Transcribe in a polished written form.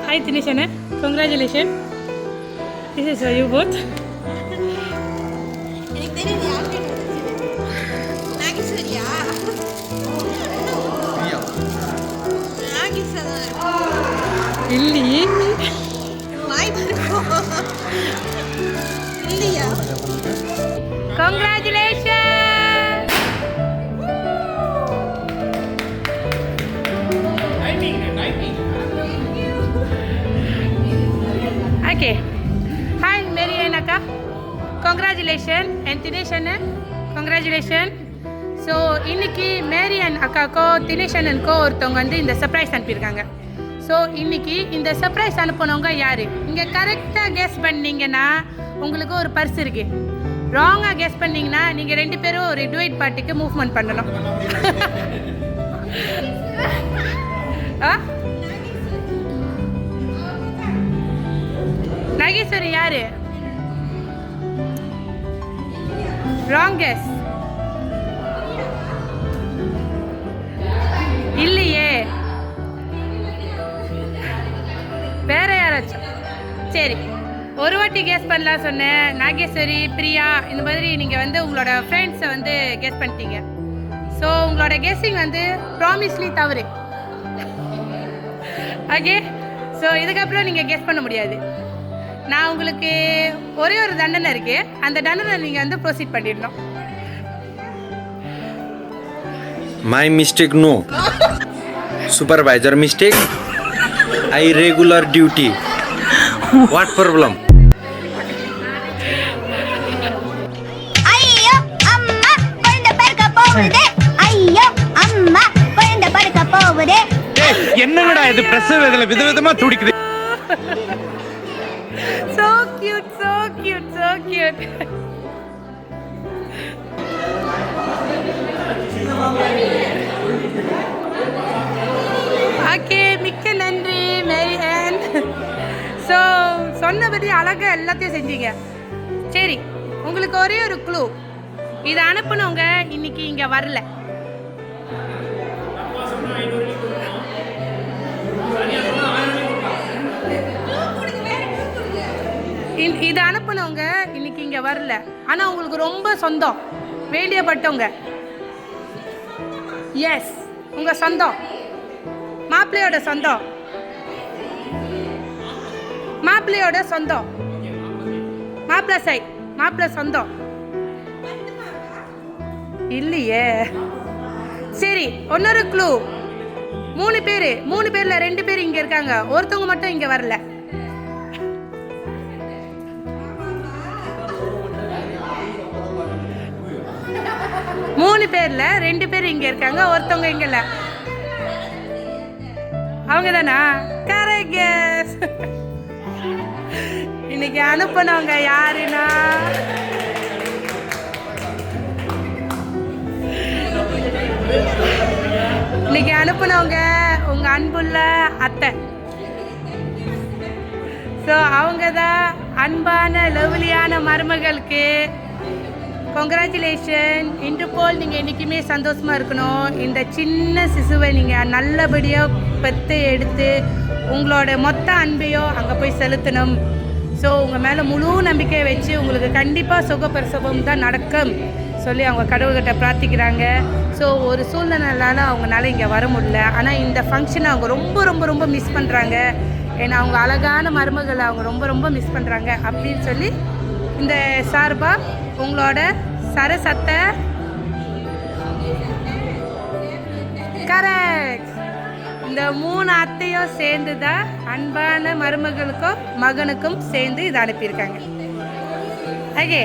Hi Tinishana, congratulations. This is for you both. எனக்கு தெரியும் யாருக்கு நாகேஸ்வரியா நாகேஸ்வரா இல்லி வாய் பறக்கும் இல்லையா Congratulations. Okay. Hi Mary and Akka. Congratulations. And Dinesh அண்ணன் congratulations. ஸோ இன்னைக்கு மேரி அண்ட் அக்காக்கோ தினேஷ் அண்ணனுக்கோ ஒருத்தவங்க வந்து இந்த சர்ப்ரைஸ் அனுப்பியிருக்காங்க. ஸோ இன்னைக்கு இந்த சர்ப்ரைஸ் அனுப்பினவங்க யார்? இங்கே கரெக்டாக கெஸ் பண்ணீங்கன்னா உங்களுக்கு ஒரு பர்ஸ் இருக்கு. ராங்காக கெஸ் பண்ணீங்கன்னா நீங்கள் 2 பேரும் ஒரு டுவைட் பார்ட்டிக்கு மூவ்மெண்ட் பண்ணணும். நாகேஸ்வரி யாரு? Wrong guess. இல்லையே, வேற யாராச்சும்? சரி, ஒரு வாட்டி கெஸ் பண்ணலாம் சொன்னேன். நாகேஸ்வரி, பிரியா, இந்த மாதிரி நீங்கள் வந்து உங்களோட ஃப்ரெண்ட்ஸை வந்து கெஸ் பண்ணிட்டீங்க. ஸோ உங்களோட கெஸ்ஸிங் வந்து ப்ராமிஸ்லி தவறு. ஓகே, ஸோ இதுக்கப்புறம் நீங்கள் கெஸ் பண்ண முடியாது. நான் உங்களுக்கு ஒரே ஒரு தண்டனை இருக்கு, அந்த தண்டனை நீங்கள் வந்து ப்ரொசீட் பண்ணிடணும். My mistake no. Supervisor mistake. I regular duty. What problem? ஐயோ அம்மா குழந்தை பிறக்க போகுது. ஐயோ அம்மா குழந்தை பிறக்க போகுது. என்னங்கடா இது பிரசவ வேதனை விதவிதமா துடிக்குது. So cute, so cute, so cute. Okay, மிக்க நன்றி மேரி ஆன். ஸோ சொன்னபடி அழகாக எல்லாத்தையும் செஞ்சீங்க. சரி, உங்களுக்கு ஒரே ஒரு க்ளூ. இதை அனுப்புனவங்க இன்னைக்கு இங்கே வரல. இதை அனுப்புனவங்க இன்னைக்கு இங்கே வரல, ஆனால் உங்களுக்கு ரொம்ப சொந்தம், வேண்டியப்பட்டவங்க. எஸ், உங்கள் சொந்தம், மாப்பிள்ளையோட சொந்தம், மாப்பிள்ளையோட சொந்தம், மாப்பிள்ளை சை, மாப்பிள்ளை சொந்தம். இல்லையே. சரி, இன்னொரு க்ளூ. 3 பேர், 3 பேரில் 2 பேர் இங்கே இருக்காங்க, ஒருத்தவங்க மட்டும் இங்கே வரல. மூணு பேர்ல 2 பேர் இங்க இருக்காங்க, ஒருத்தவங்க இங்க இல்ல. அவங்க தானா? Correct guess. இன்னைக்கு அனுப்புனவங்க யாருன்னா இன்னைக்கு அனுப்புனவங்க உங்க அன்புள்ள அத்தை. ஸோ அவங்க தான் அன்பான லவ்லியான மருமகளுக்கு கங்க்ராச்சுலேஷன். இன்று போல் நீங்கள் என்றைக்குமே சந்தோஷமாக இருக்கணும். இந்த சின்ன சிசுவை நீங்கள் நல்லபடியாக பெற்று எடுத்து உங்களோட மொத்த அன்பையும் அங்கே போய் செலுத்தணும். ஸோ உங்கள் மேலே முழு நம்பிக்கையை வச்சு உங்களுக்கு கண்டிப்பாக சுகப்பிரசவம் தான் நடக்கும் சொல்லி அவங்க கடவுள்கிட்ட பிரார்த்திக்கிறாங்க. ஸோ ஒரு சூழ்நிலைனால அவங்களால இங்கே வர முடியல, ஆனால் இந்த ஃபங்க்ஷனை அவங்க ரொம்ப ரொம்ப ரொம்ப மிஸ் பண்ணுறாங்க. ஏன்னா அவங்க அழகான மருமகளை அவங்க ரொம்ப ரொம்ப மிஸ் பண்ணுறாங்க அப்படின்னு சொல்லி இந்த சார்பாக உங்களோட சரசத்தை கரெக்ட். இந்த 3 அத்தையும் சேர்ந்து தான் அன்பான மருமகளுக்கும் மகனுக்கும் சேர்ந்து இதை அனுப்பியிருக்காங்க. ஓகே.